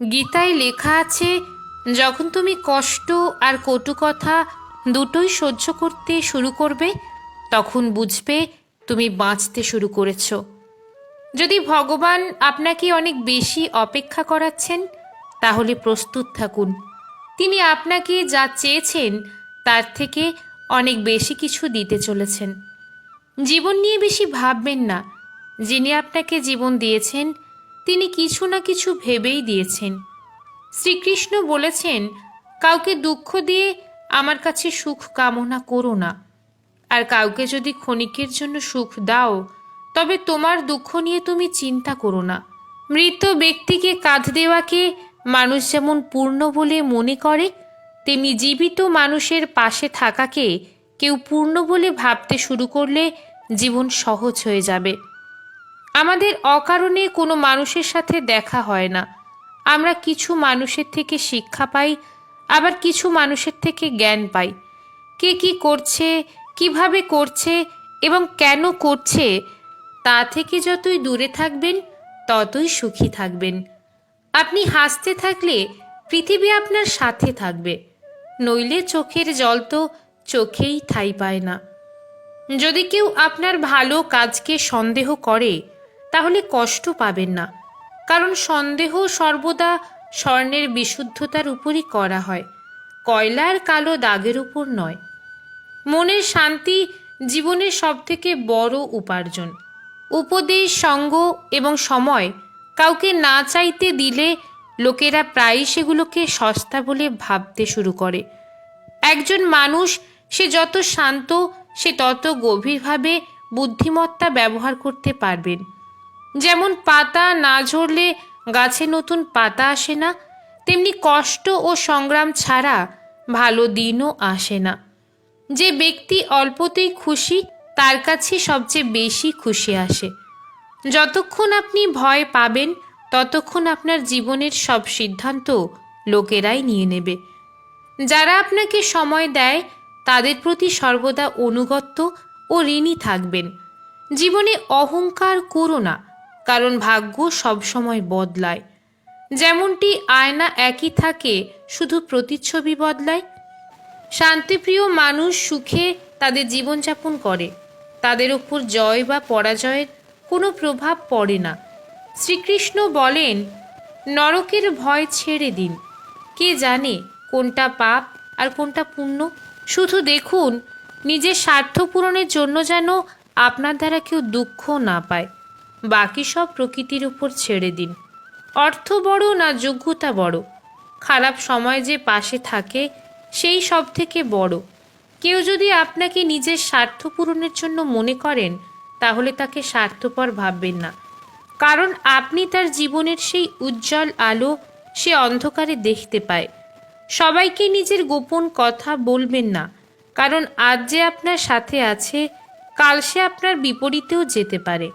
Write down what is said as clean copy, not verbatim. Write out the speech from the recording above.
গীতায় লেখা আছে, যখন তুমি কষ্ট আর কটু কথা দুটোই সহ্য করতে শুরু করবে, তখন বুঝবে তুমি বাঁচতে শুরু করেছ। যদি ভগবান আপনাকে অনেক বেশি অপেক্ষা করাচ্ছেন, তাহলে প্রস্তুত থাকুন। তিনি আপনাকে যা চেয়েছেন তার থেকে অনেক বেশি কিছু দিতে চলেছেন। জীবন নিয়ে বেশি ভাববেন না। যিনি আপনাকে জীবন দিয়েছেন, তিনি কিছু না কিছু ভেবেই দিয়েছেন। শ্রীকৃষ্ণ বলেছেন, কাউকে দুঃখ দিয়ে আমার কাছে সুখ কামনা করো না। আর কাউকে যদি ক্ষণিকের জন্য সুখ দাও, তবে তোমার দুঃখ নিয়ে তুমি চিন্তা করো না। মৃত ব্যক্তিকে কাঁধ দেওয়াকে মানুষ যেমন পূর্ণ বলে মনে করে, তেমনি জীবিত মানুষের পাশে থাকাকে কেউ পূর্ণ বলে ভাবতে শুরু করলে জীবন সহজ হয়ে যাবে। আমাদের অকারণে কোনো মানুষের সাথে দেখা হয় না। আমরা কিছু মানুষের থেকে শিক্ষা পাই, আবার কিছু মানুষের থেকে জ্ঞান পাই। কে কি করছে, কিভাবে করছে এবং কেন করছে, তা থেকে যতই দূরে থাকবেন ততই সুখী থাকবেন। আপনি হাসতে থাকলে পৃথিবী আপনার সাথে থাকবে, নইলে চোখের জল তো চোখেই ঠাঁই পায় না। যদি কেউ আপনার ভালো কাজকে সন্দেহ করে, তাহলে কষ্ট পাবেন না, কারণ সন্দেহ সর্বদা স্বর্ণের বিশুদ্ধতার উপরই করা হয়, কয়লার কালো দাগের উপর নয়। মনের শান্তি জীবনের সবথেকে বড় উপার্জন। উপদেশ, সঙ্গ এবং সময় কাউকে না চাইতে দিলে লোকেরা প্রায়ই সেগুলোকে সস্তা বলে ভাবতে শুরু করে। একজন মানুষ সে যত শান্ত, সে তত গভীরভাবে বুদ্ধিমত্তা ব্যবহার করতে পারবেন। যেমন পাতা না ঝরলে গাছে নতুন পাতা আসে না, তেমনি কষ্ট ও সংগ্রাম ছাড়া ভালো দিনও আসে না। যে ব্যক্তি অল্পতেই খুশি, তার কাছে সবচেয়ে বেশি খুশি আসে। যতক্ষণ আপনি ভয় পাবেন, ততক্ষণ আপনার জীবনের সব সিদ্ধান্ত লোকেরাই নিয়ে নেবে। যারা আপনাকে সময় দেয়, তাদের প্রতি সর্বদা অনুগত ও ঋণী থাকবেন। জীবনে অহংকার করো না, কারণ ভাগ্য সবসময় বদলায়। যেমনটি আয়না একই থাকে, শুধু প্রতিচ্ছবি বদলায়। শান্তিপ্রিয় মানুষ সুখে তাদের জীবনযাপন করে, তাদের উপর জয় বা পরাজয়ের কোনো প্রভাব পড়ে না। শ্রীকৃষ্ণ বলেন, নরকের ভয় ছেড়ে দিন। কে জানে কোনটা পাপ আর কোনটা পুণ্য? শুধু দেখুন নিজের স্বার্থ পূরণের জন্য যেন আপনার দ্বারা কেউ দুঃখ না পায়। বাকি সব প্রকৃতির উপর ছেড়ে দিন। অর্থ বড় না যোগ্যতা বড়? খারাপ সময় যে পাশে থাকে, সেই সব থেকে বড়। কেউ যদি আপনাকে নিজের স্বার্থ পূরণের জন্য মনে করেন, তাহলে তাকে স্বার্থপর ভাববেন না, কারণ আপনি তার জীবনের সেই উজ্জ্বল আলো সে অন্ধকারে দেখতে পায়। সবাইকে নিজের গোপন কথা বলবেন না, কারণ আজ যে আপনার সাথে আছে, কাল সে আপনার বিপরীতেও যেতে পারে।